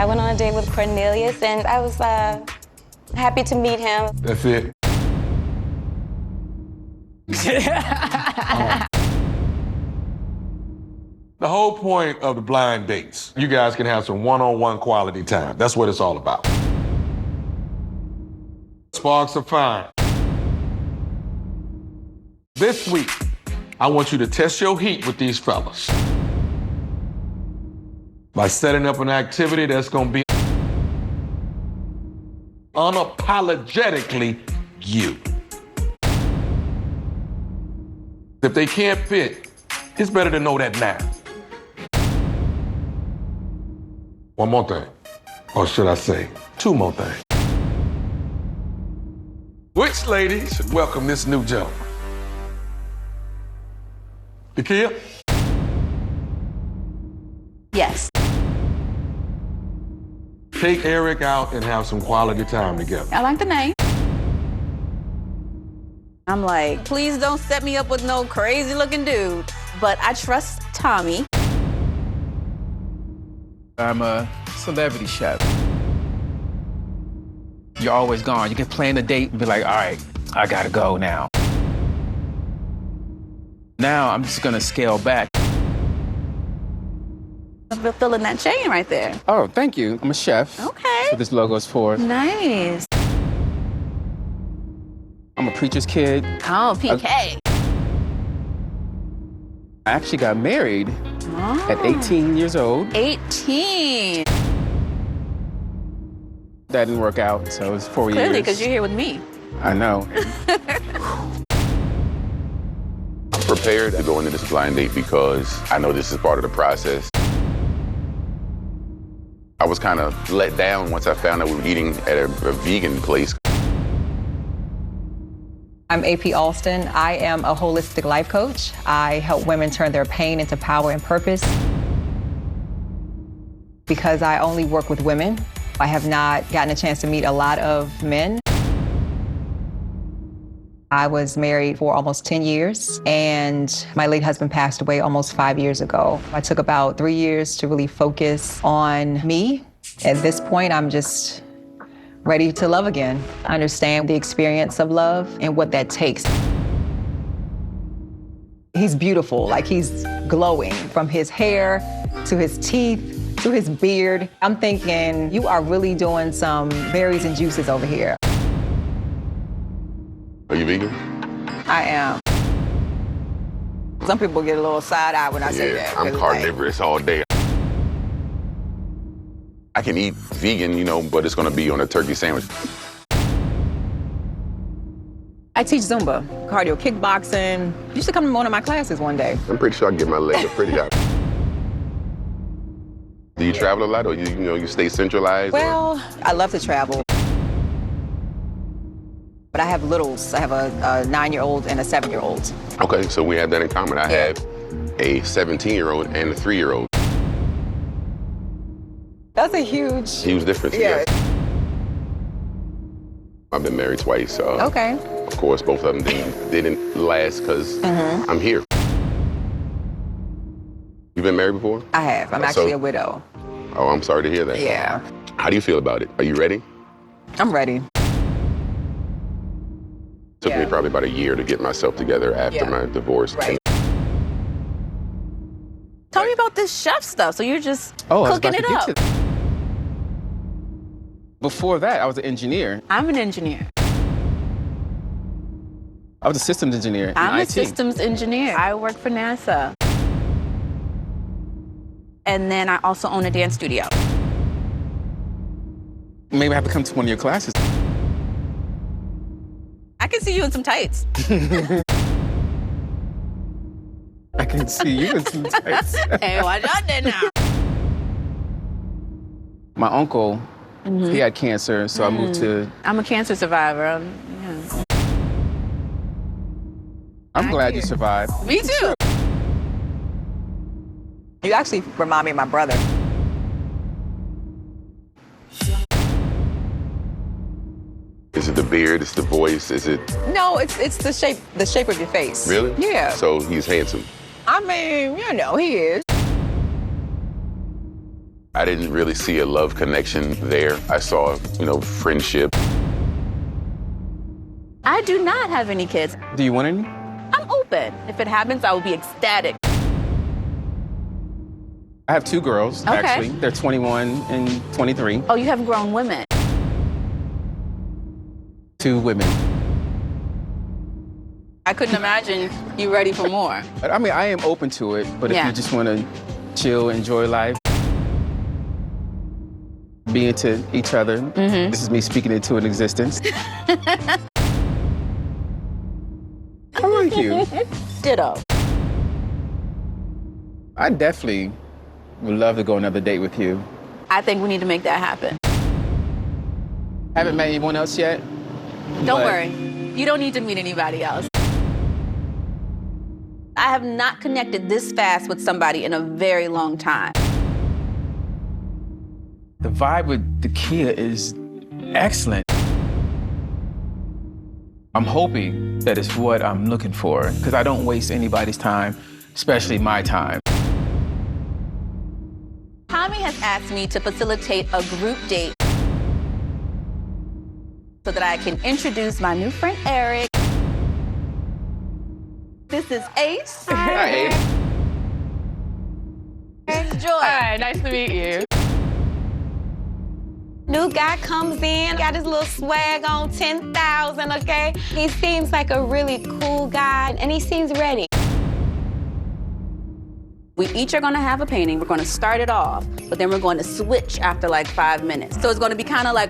I went on a date with Cornelius, and I was happy to meet him. That's it. The whole point of the blind dates, you guys can have some one-on-one quality time. That's what it's all about. Sparks are fine. This week, I want you to test your heat with these fellas by setting up an activity that's gonna be unapologetically you. If they can't fit, it's better to know that now. One more thing, or should I say, two more things. Which lady should welcome this new gentleman? Nakia? Yes. Take Eric out and have some quality time together. I like the name. I'm like, please don't set me up with no crazy looking dude. But I trust Tommy. I'm a celebrity chef. You're always gone. You can plan a date and be like, all right, I gotta go now. Now I'm just gonna scale back. I'm feeling that chain right there. Oh, thank you. I'm a chef. Okay. That's what this logo is for. Nice. I'm a preacher's kid. Oh, PK. I actually got married at 18 years old. 18. That didn't work out, so it was 4 years. Clearly, because you're here with me. I know. I'm prepared to go into this blind date because I know this is part of the process. I was kind of let down once I found out we were eating at a vegan place. I'm AP Alston. I am a holistic life coach. I help women turn their pain into power and purpose. Because I only work with women, I have not gotten a chance to meet a lot of men. I was married for almost 10 years, and my late husband passed away almost 5 years ago. I took about 3 years to really focus on me. At this point, I'm just ready to love again. I understand the experience of love and what that takes. He's beautiful, like he's glowing from his hair to his teeth to his beard. I'm thinking, you are really doing some berries and juices over here. Are you vegan? I am. Some people get a little side eye when I say that. I'm carnivorous all day. I can eat vegan, you know, but it's gonna be on a turkey sandwich. I teach Zumba, cardio kickboxing. You should come to one of my classes one day. I'm pretty sure I can get my legs up pretty high. Do you travel a lot, or you stay centralized? Well, I love to travel. But I have littles. I have a 9-year-old and a 7-year-old. Okay, so we have that in common. I have a 17-year-old and a 3-year-old. That's a huge difference. Yeah. I've been married twice. Okay. Of course, both of them didn't last because I'm here. You've been married before? I have. I'm actually a widow. Oh, I'm sorry to hear that. Yeah. How do you feel about it? Are you ready? I'm ready. Took me probably about a year to get myself together after my divorce. Right. Tell me about this chef stuff. So you're just Oh, cooking it I was about up. to get to that. Before that, I was an engineer. I'm an engineer. I was a systems engineer in I'm a IT. systems engineer. I work for NASA. And then I also own a dance studio. Maybe I have to come to one of your classes. I can see you in some tights. I can see you in some tights. Hey, watch out there now. My uncle, he had cancer, so I moved to... I'm a cancer survivor. I'm glad you survived. Me too. You actually remind me of my brother. Is it the beard? Is it the voice? Is it... No, it's the shape of your face. Really? Yeah. So he's handsome. I mean, he is. I didn't really see a love connection there. I saw, friendship. I do not have any kids. Do you want any? I'm open. If it happens, I will be ecstatic. I have 2 girls, Okay. actually. They're 21 and 23. Oh, you have grown women. 2 women. I couldn't imagine you ready for more. I mean, I am open to it, but if Yeah. you just want to chill, enjoy life, be into each other, this is me speaking into an existence. I like you. Ditto. I definitely would love to go another date with you. I think we need to make that happen. Haven't met anyone else yet. Don't but worry. You don't need to meet anybody else. I have not connected this fast with somebody in a very long time. The vibe with Dakia is excellent. I'm hoping that it's what I'm looking for, because I don't waste anybody's time, especially my time. Tommy has asked me to facilitate a group date so that I can introduce my new friend, Eric. This is Ace. Hi. Joy. Hi, nice to meet you. New guy comes in, got his little swag on, 10,000, okay? He seems like a really cool guy, and he seems ready. We each are gonna have a painting. We're gonna start it off, but then we're going to switch after like 5 minutes. So it's gonna be kind of like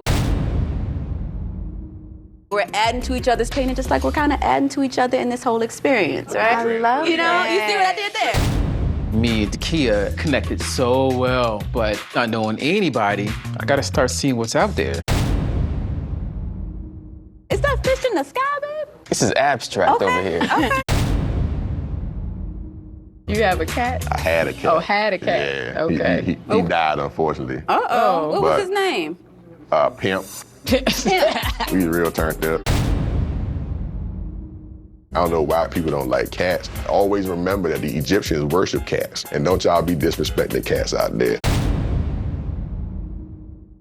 we're adding to each other's painting, just like we're kind of adding to each other in this whole experience, right? I love You know, that. you see what I did there? Me and Dakia connected so well, but not knowing anybody, I gotta start seeing what's out there. Is that fish in the sky, babe? This is abstract over here. Okay. You have a cat? I had a cat. Oh, had a cat. Yeah. Okay. He died, unfortunately. Uh-oh. What was But- his name? Pimp. He's real turned up. I don't know why people don't like cats. Always remember that the Egyptians worship cats. And don't y'all be disrespecting cats out there.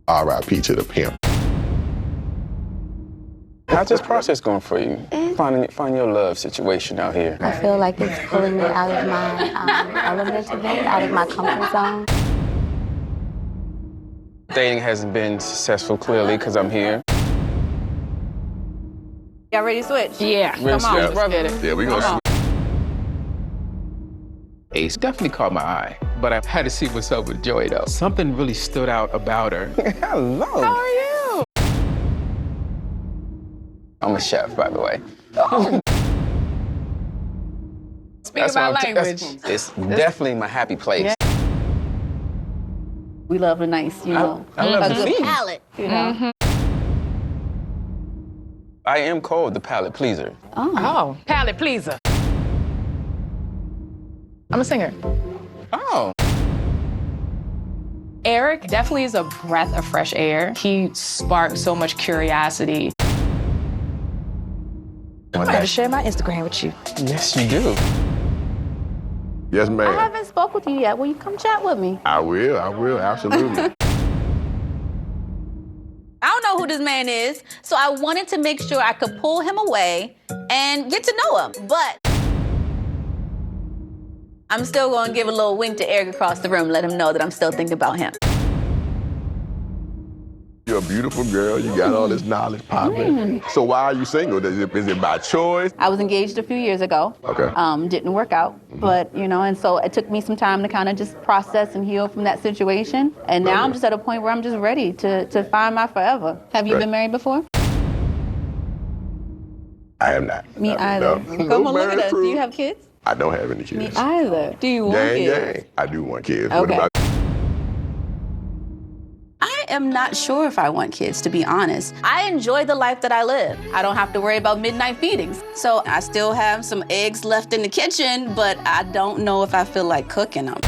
R.I.P. to the pimp. How's this process going for you? Finding your love situation out here. I feel like it's pulling me out of my element a bit, out of my comfort zone. Dating hasn't been successful, clearly, because I'm here. Y'all ready to switch? Yeah. We're Come on, switch. let's get it. Yeah, we gonna Ace definitely caught my eye, but I had to see what's up with Joy, though. Something really stood out about her. Hello. How are you? I'm a chef, by the way. Speak my language. It's definitely my happy place. Yeah. We love a nice, I love a the good feed. palate, you know? I am called the palate pleaser. Oh, palate pleaser. I'm a singer. Oh. Eric definitely is a breath of fresh air. He sparks so much curiosity. I gotta share my Instagram with you. Yes, you do. Yes, I ma'am. haven't spoke with you yet. Will you come chat with me? I will, absolutely. I don't know who this man is, so I wanted to make sure I could pull him away and get to know him. But I'm still going to give a little wink to Eric across the room, let him know that I'm still thinking about him. You're a beautiful girl. You got all this knowledge popping. So why are you single? Is it by choice? I was engaged a few years ago. Okay. Didn't work out, but and so it took me some time to kind of just process and heal from that situation. And now I'm just at a point where I'm just ready to find my forever. Have you Right. been married before? I am not. Me either. No. Come on, look at Married us. Do crew. you have kids? I don't have any kids. Me either. Do you want Gang, kids? gang. I do want kids. Okay. What about I am not sure if I want kids, to be honest. I enjoy the life that I live. I don't have to worry about midnight feedings. So I still have some eggs left in the kitchen, but I don't know if I feel like cooking them.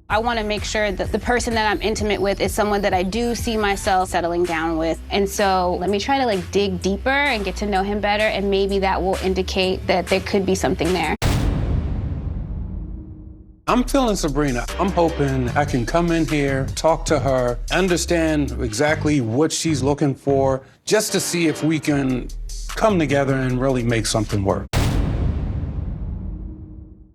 I want to make sure that the person that I'm intimate with is someone that I do see myself settling down with. And so let me try to dig deeper and get to know him better, and maybe that will indicate that there could be something there. I'm feeling Sabrina. I'm hoping I can come in here, talk to her, understand exactly what she's looking for, just to see if we can come together and really make something work.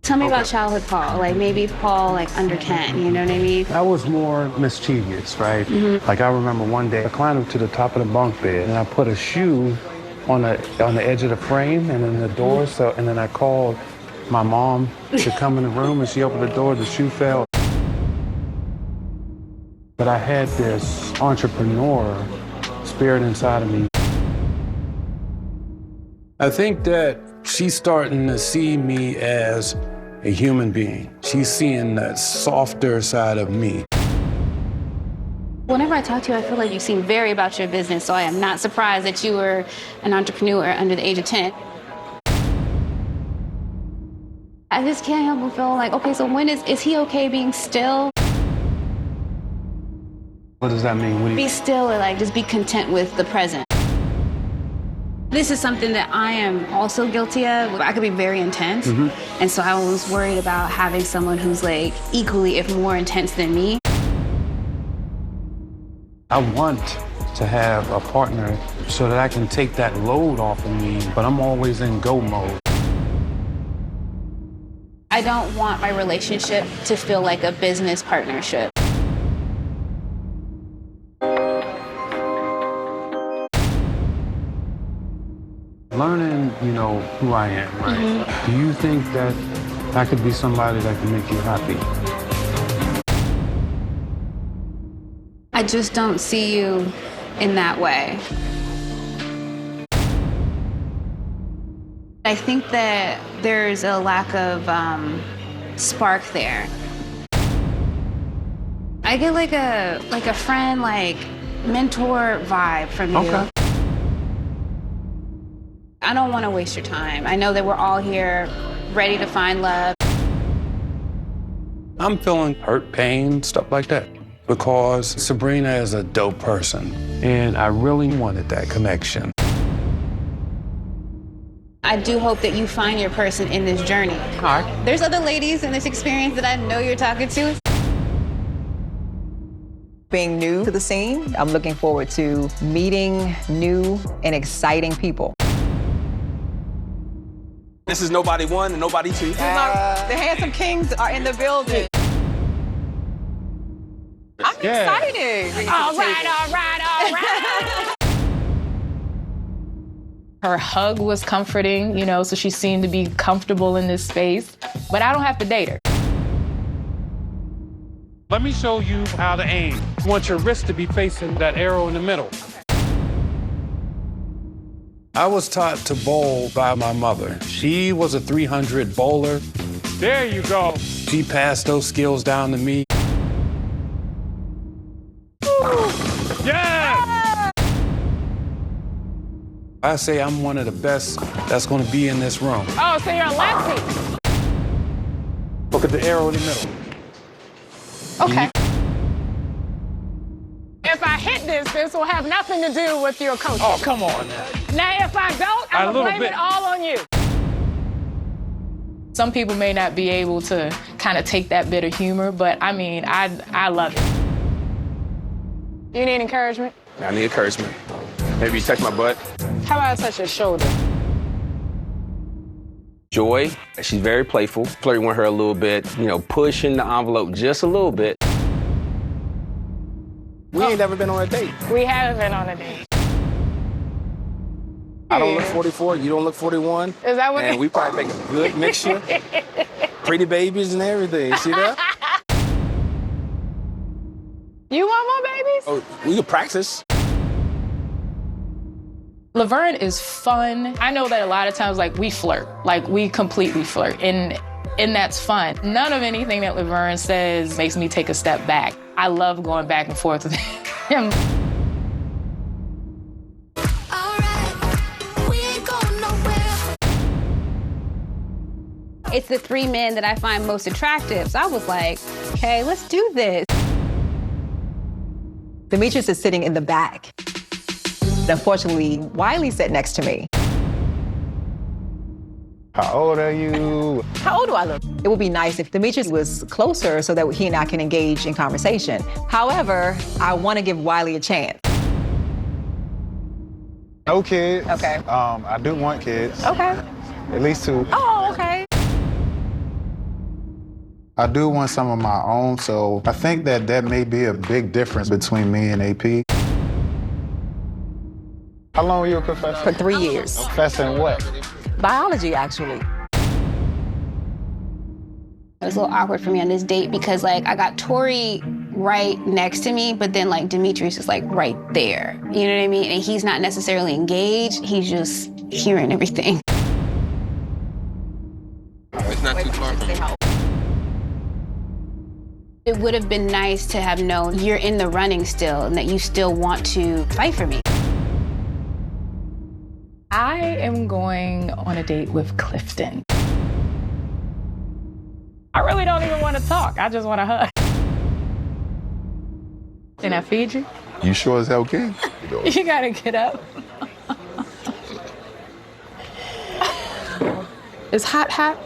Tell me about childhood Paul, like maybe Paul like under 10, you know what I mean? I was more mischievous, right? Like I remember one day I climbed up to the top of the bunk bed and I put a shoe on the edge of the frame and then the door, and then I called my mom to come in the room and she opened the door, the shoe fell. But I had this entrepreneur spirit inside of me. I think that she's starting to see me as a human being. She's seeing that softer side of me. Whenever I talk to you, I feel like you seem very about your business, so I am not surprised that you were an entrepreneur under the age of 10. I just can't help but feel like, okay, so when is he okay being still? What does that mean? Be still or like just be content with the present. This is something that I am also guilty of. I could be very intense. And so I was worried about having someone who's like equally, if more intense than me. I want to have a partner so that I can take that load off of me, but I'm always in go mode. I don't want my relationship to feel like a business partnership. Learning, who I am, right? Do you think that I could be somebody that can make you happy? I just don't see you in that way. I think that there's a lack of spark there. I get like a friend, like mentor vibe from you. Okay. I don't want to waste your time. I know that we're all here ready to find love. I'm feeling hurt, pain, stuff like that. Because Sabrina is a dope person, and I really wanted that connection. I do hope that you find your person in this journey. All right. There's other ladies in this experience that I know you're talking to. Being new to the scene, I'm looking forward to meeting new and exciting people. This is nobody one and nobody two. The handsome kings are in the building. I'm excited. All right. Her hug was comforting, so she seemed to be comfortable in this space. But I don't have to date her. Let me show you how to aim. You want your wrist to be facing that arrow in the middle. I was taught to bowl by my mother. She was a 300 bowler. There you go. She passed those skills down to me. Yes! I say I'm one of the best that's going to be in this room. Oh, so you're a lefty. Look at the arrow in the middle. Okay. If I hit this will have nothing to do with your coaching. Oh, come on now. Now, if I don't, I'm going to blame it all on you. Some people may not be able to kind of take that bit of humor, but I mean, I love it. You need encouragement? I need encouragement. Maybe you touch my butt. How about I touch your shoulder? Joy, she's very playful. Flirting with her a little bit, pushing the envelope just a little bit. We ain't never been on a date. We haven't been on a date. I don't look 44, you don't look 41. Is that what? And we probably make a good mixture. Pretty babies and everything, see that? You want more babies? Oh, we could practice. Laverne is fun. I know that a lot of times, we flirt. We completely flirt. And that's fun. None of anything that Laverne says makes me take a step back. I love going back and forth with him. It's the 3 men that I find most attractive. So I was like, okay, let's do this. Demetrius is sitting in the back. Unfortunately, Wiley sat next to me. How old are you? How old do I look? It would be nice if Demetrius was closer so that he and I can engage in conversation. However, I want to give Wiley a chance. No kids. Okay. I do want kids. Okay. At least 2. Oh, okay. I do want some of my own, so I think that may be a big difference between me and AP. How long were you a professor? For 3 years. Professor in what? Biology, actually. It was a little awkward for me on this date because like I got Tori right next to me, but then like Demetrius is like right there. You know what I mean? And he's not necessarily engaged, he's just hearing everything. It's not too far from me. It would have been nice to have known you're in the running still and that you still want to fight for me. I am going on a date with Clifton. I really don't even want to talk. I just want to hug. Can I feed you? You sure as hell can. You gotta get up. It's hot, hot.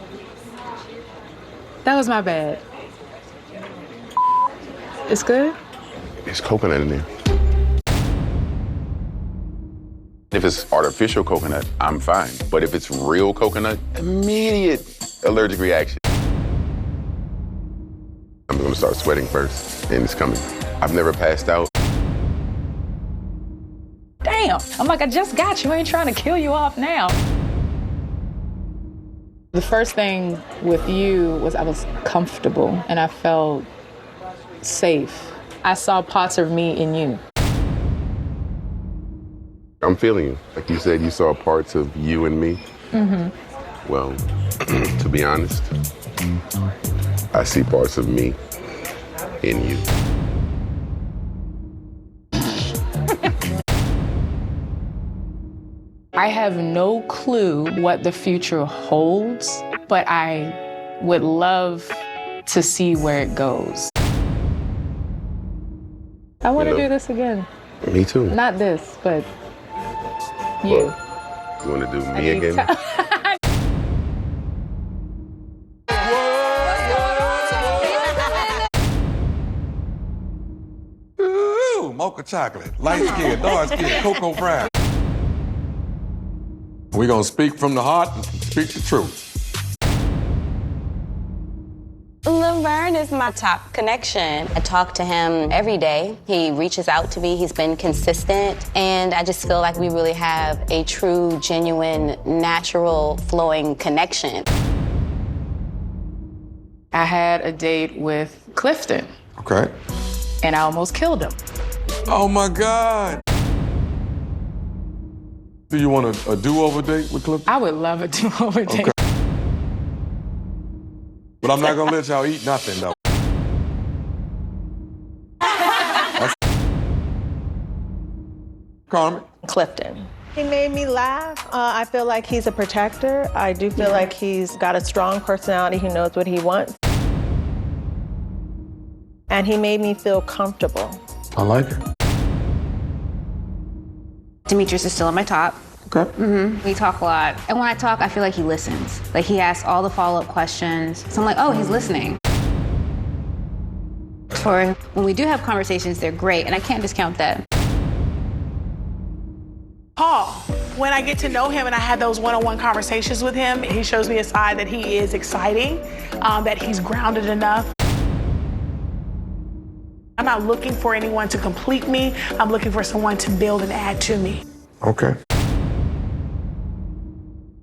That was my bad. It's good? It's coconut in there. If it's artificial coconut, I'm fine. But if it's real coconut, immediate allergic reaction. I'm gonna start sweating first, and it's coming. I've never passed out. Damn. I'm like, I just got you. I ain't trying to kill you off now. The first thing with you was I was comfortable and I felt safe. I saw parts of me in you. I'm feeling you. Like you said, you saw parts of you and me. Mm-hmm. Well, to be honest, I see parts of me in you. I have no clue what the future holds, but I would love to see where it goes. I want to do this again. Me too. Not this, but you. You want to do me again? Ooh, mocha chocolate, light skin, dark skin, cocoa brown. We're gonna speak from the heart and speak the truth. Laverne is my top connection. I talk to him every day. He reaches out to me. He's been consistent. And I just feel like we really have a true, genuine, natural, flowing connection. I had a date with Clifton, Okay. and I almost killed him. Oh my God. Do you want a do-over date with Clifton? I would love a do-over date. Okay. But I'm not gonna let y'all eat nothing though. Carmen? Clifton. He made me laugh. I feel like he's a protector. I do feel like he's got a strong personality. He knows what he wants. And he made me feel comfortable. I like it. Demetrius is still on my top. Okay. Mm-hmm. We talk a lot. And when I talk, I feel like he listens. Like he asks all the follow-up questions. So I'm like, oh, he's listening. For when we do have conversations, they're great, and I can't discount that. Paul, when I get to know him and I have those one-on-one conversations with him, he shows me a side that he is exciting, that he's grounded enough. I'm not looking for anyone to complete me. I'm looking for someone to build and add to me. Okay.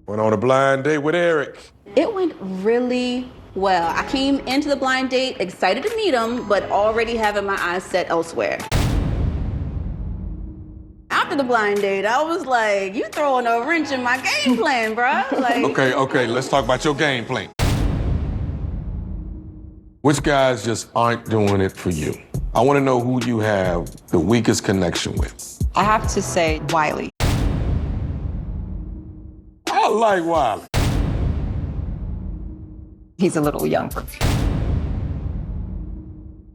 Went on a blind date with Eric. It went really well. I came into the blind date excited to meet him, but already having my eyes set elsewhere. After the blind date, I was like, you throwing a wrench in my game plan, bruh. Like, Okay, let's talk about your game plan. Which guys just aren't doing it for you? I want to know who you have the weakest connection with. I have to say Wiley. I like Wiley. He's a little young for me.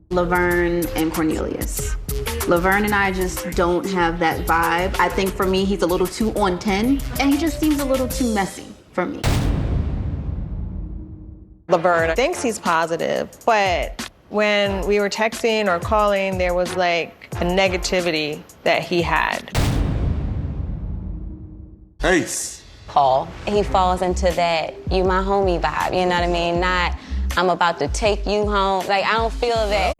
Laverne and Cornelius. Laverne and I just don't have that vibe. I think for me, he's a little too on 10, and he just seems a little too messy for me. Laverne thinks he's positive, but when we were texting or calling, there was like a negativity that he had. Ace. Paul, he falls into that you my homie vibe, you know what I mean? Not I'm about to take you home. Like, I don't feel that.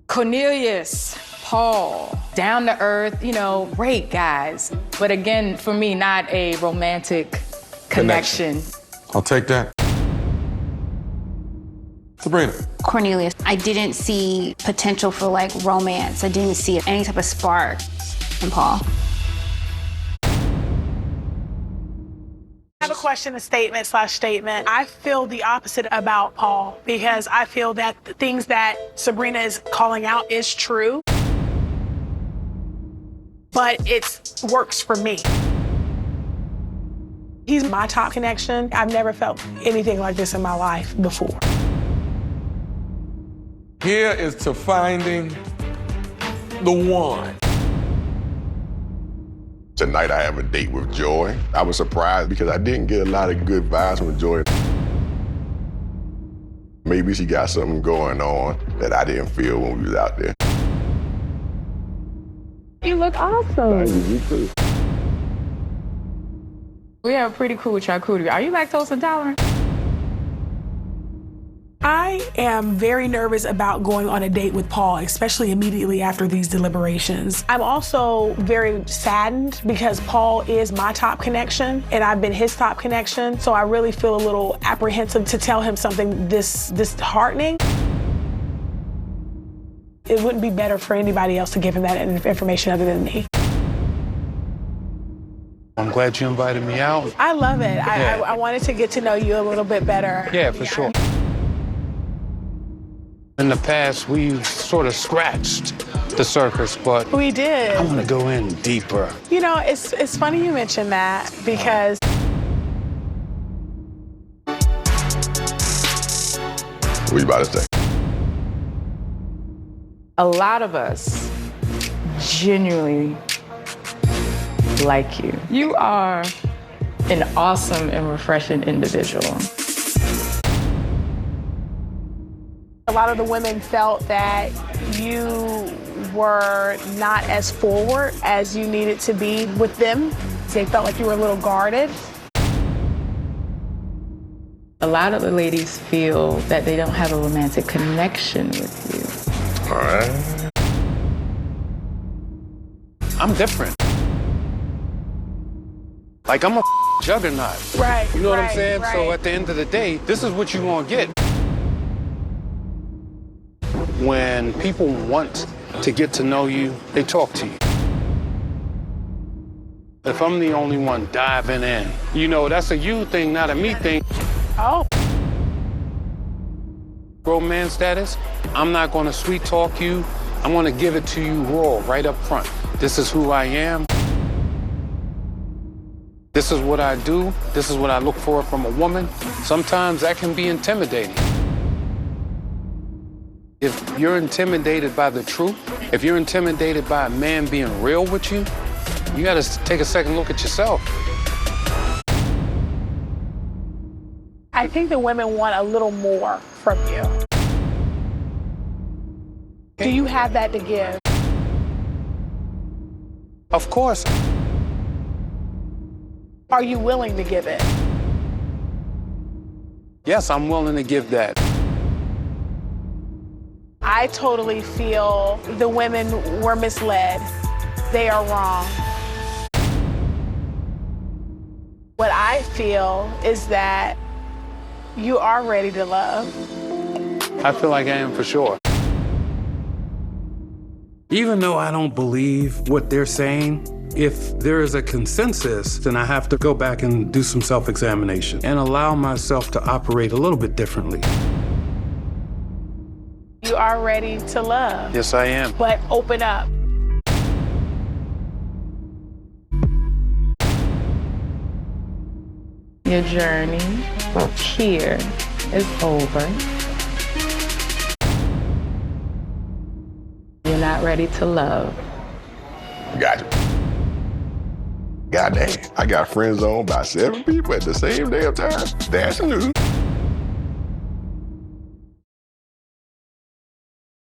Cornelius, Paul, down to earth, you know, great guys. But again, for me, not a romantic connection. I'll take that. Sabrina. Cornelius, I didn't see potential for like romance. I didn't see any type of spark in Paul. I have a question, a statement. I feel the opposite about Paul because I feel that the things that Sabrina is calling out is true, but it works for me. He's my top connection. I've never felt anything like this in my life before. Here is to finding the one. Tonight I have a date with Joy. I was surprised because I didn't get a lot of good vibes from Joy. Maybe she got something going on that I didn't feel when we was out there. You look awesome. You too. We have a pretty cool charcuterie. Are you lactose intolerant? I am very nervous about going on a date with Paul, especially immediately after these deliberations. I'm also very saddened because Paul is my top connection and I've been his top connection. So I really feel a little apprehensive to tell him something this disheartening. It wouldn't be better for anybody else to give him that information other than me. I'm glad you invited me out. I love it. Yeah. I wanted to get to know you a little bit better. Yeah, for sure. In the past, we sort of scratched the surface, but we did. I want to go in deeper. You know, it's funny you mention that because What you about to say? A lot of us genuinely like you. You are an awesome and refreshing individual. a lot of the women felt that you were not as forward as you needed to be with them. They felt like you were a little guarded. A lot of the ladies feel that they don't have a romantic connection with you. All right. I'm different. Like, I'm a juggernaut. Right. You know what I'm right, saying? right. So at the end of the day, this is what you're gonna get. When people want to get to know you, they talk to you. If I'm the only one diving in, you know, that's a you thing, not a me thing. Oh. Grown man status, I'm not gonna sweet talk you. I'm gonna give it to you raw, right up front. This is who I am. This is what I do. This is what I look for from a woman. Sometimes that can be intimidating. If you're intimidated by the truth, if you're intimidated by a man being real with you, you gotta take a second look at yourself. I think the women want a little more from you. Do you have that to give? Of course. Are you willing to give it? Yes, I'm willing to give that. I totally feel the women were misled. They are wrong. What I feel is that you are ready to love. I feel like I am for sure. Even though I don't believe what they're saying, if there is a consensus, then I have to go back and do some self-examination and allow myself to operate a little bit differently. You are ready to love. Yes, I am. But open up. Your journey here is over. You're not ready to love. Gotcha. God dang, I got friend zoned by 7 people at the same damn time. That's new.